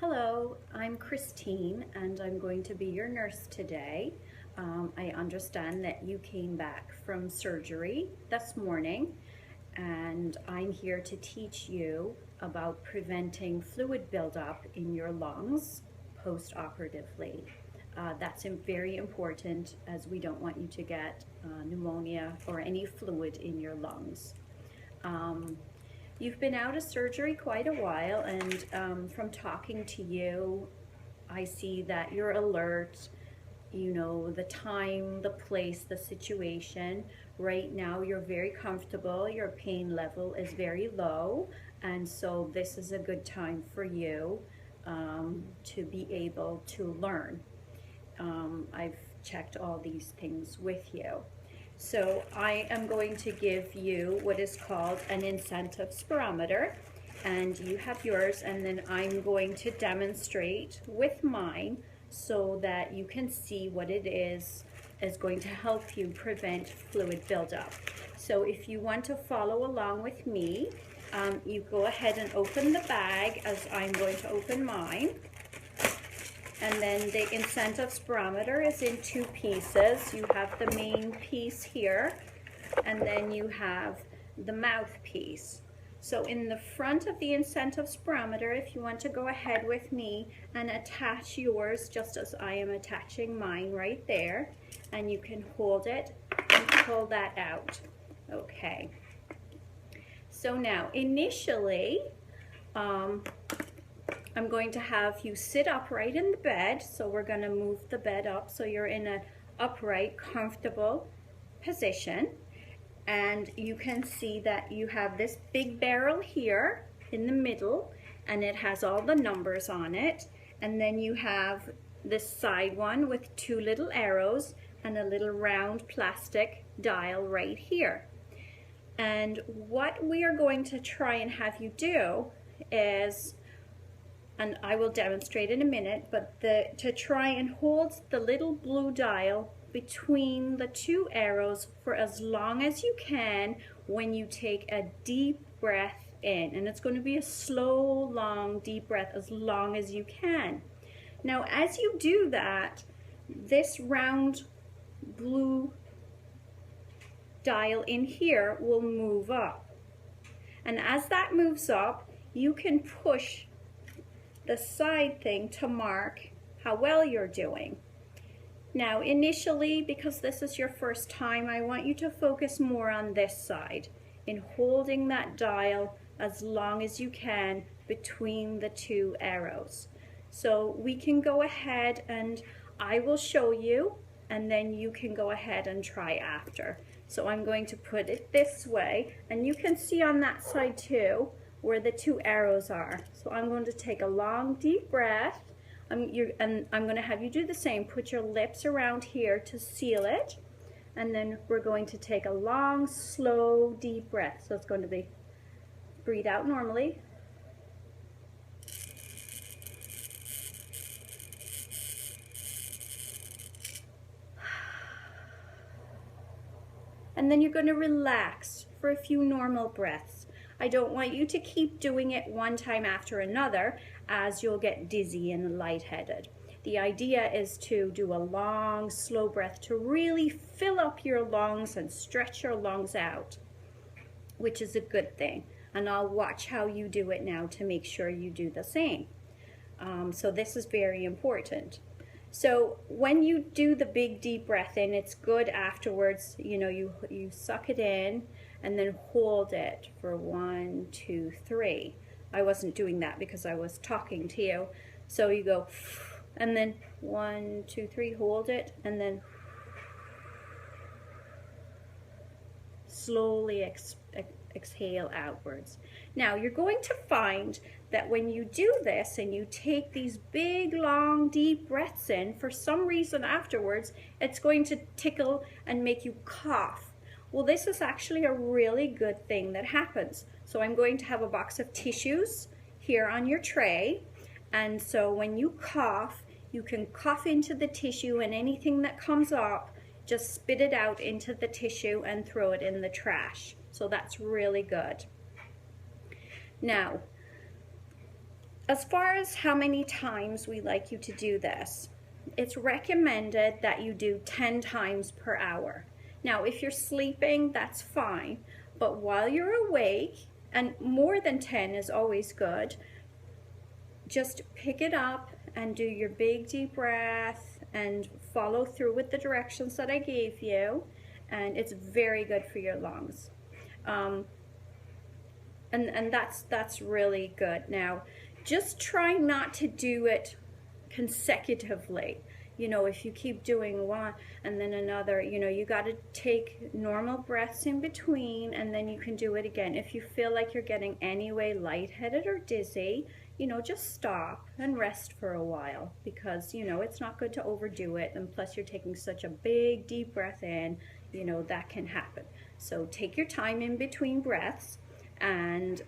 Hello, I'm Christine and I'm going to be your nurse today. I understand that you came back from surgery this morning and I'm here to teach you about preventing fluid buildup in your lungs post-operatively. That's very important as we don't want you to get pneumonia or any fluid in your lungs. You've been out of surgery quite a while, and from talking to you, I see that you're alert. You know the time, the place, the situation. Right now, you're very comfortable. Your pain level is very low, and so this is a good time for you to be able to learn. I've checked all these things with you. So I am going to give you what is called an incentive spirometer, and you have yours, and then I'm going to demonstrate with mine so that you can see what it is going to help you prevent fluid buildup. So if you want to follow along with me, you go ahead and open the bag as I'm going to open mine. And then the incentive spirometer is in two pieces. You have the main piece here, and then you have the mouthpiece. So in the front of the incentive spirometer, if you want to go ahead with me and attach yours just as I am attaching mine right there, and you can hold it and pull that out. Okay. So now initially, I'm going to have you sit upright in the bed, so we're going to move the bed up so you're in an upright, comfortable position. And you can see that you have this big barrel here in the middle, and it has all the numbers on it. And then you have this side one with two little arrows and a little round plastic dial right here. And what we are going to try and have you do is, and I will demonstrate in a minute, but to try and hold the little blue dial between the two arrows for as long as you can when you take a deep breath in. And it's going to be a slow, long, deep breath as long as you can. Now, as you do that, this round blue dial in here will move up. And as that moves up, you can push the side thing to mark how well you're doing. Now initially, because this is your first time, I want you to focus more on this side in holding that dial as long as you can between the two arrows. So we can go ahead and I will show you, and then you can go ahead and try after. So I'm going to put it this way, and you can see on that side too where the two arrows are. So I'm going to take a long deep breath, and I'm going to have you do the same. Put your lips around here to seal it, and then we're going to take a long, slow, deep breath. So it's going to be, breathe out normally. And then you're going to relax for a few normal breaths. I don't want you to keep doing it one time after another, as you'll get dizzy and lightheaded. The idea is to do a long, slow breath to really fill up your lungs and stretch your lungs out, which is a good thing. And I'll watch how you do it now to make sure you do the same. So this is very important. So when you do the big deep breath in, it's good afterwards, you know, you suck it in and then hold it for 1, 2, 3. I wasn't doing that because I was talking to you. So you go, and then 1, 2, 3, hold it, and then slowly exhale outwards. Now you're going to find that when you do this and you take these big, long, deep breaths in, for some reason afterwards, it's going to tickle and make you cough. Well, this is actually a really good thing that happens. So I'm going to have a box of tissues here on your tray. And so when you cough, you can cough into the tissue, and anything that comes up, just spit it out into the tissue and throw it in the trash. So that's really good. Now, As far as how many times we like you to do this, it's recommended that you do 10 times per hour. Now, if you're sleeping, that's fine, but while you're awake, and more than 10 is always good, just pick it up and do your big deep breath and follow through with the directions that I gave you, and it's very good for your lungs. And that's really good. Now, just try not to do it consecutively. You know, if you keep doing one and then another, you know, you got to take normal breaths in between, and then you can do it again. If you feel like you're getting anyway lightheaded or dizzy, you know, just stop and rest for a while, because, you know, it's not good to overdo it. And plus you're taking such a big deep breath in, you know, that can happen. So take your time in between breaths, and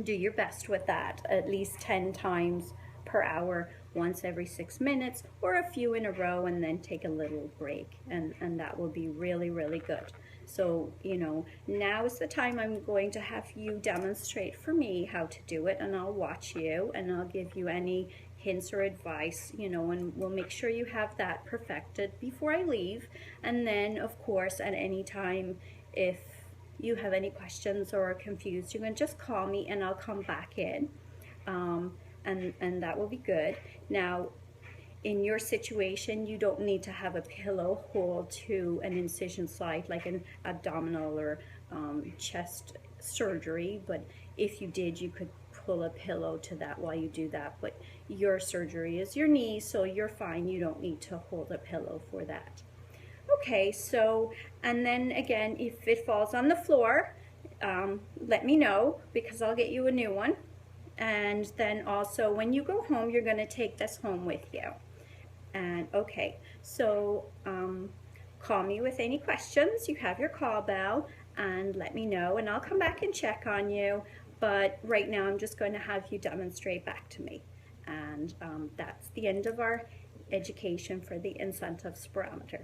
do your best with that, at least 10 times per hour, once every 6 minutes, or a few in a row, and then take a little break, and that will be really, really good. So, you know, now is the time I'm going to have you demonstrate for me how to do it, and I'll watch you, and I'll give you any hints or advice, you know, and we'll make sure you have that perfected before I leave. And then, of course, at any time, if you have any questions or are confused, you can just call me and I'll come back in, and that will be good. Now, in your situation, you don't need to have a pillow hold to an incision site like an abdominal or chest surgery, but if you did, you could pull a pillow to that while you do that. But your surgery is your knee, so you're fine. You don't need to hold a pillow for that. Okay, so, and then again, if it falls on the floor, let me know, because I'll get you a new one. And then also, when you go home, you're going to take this home with you. And okay, so call me with any questions. You have your call bell, and let me know, and I'll come back and check on you. But right now, I'm just going to have you demonstrate back to me. And that's the end of our education for the incentive spirometer.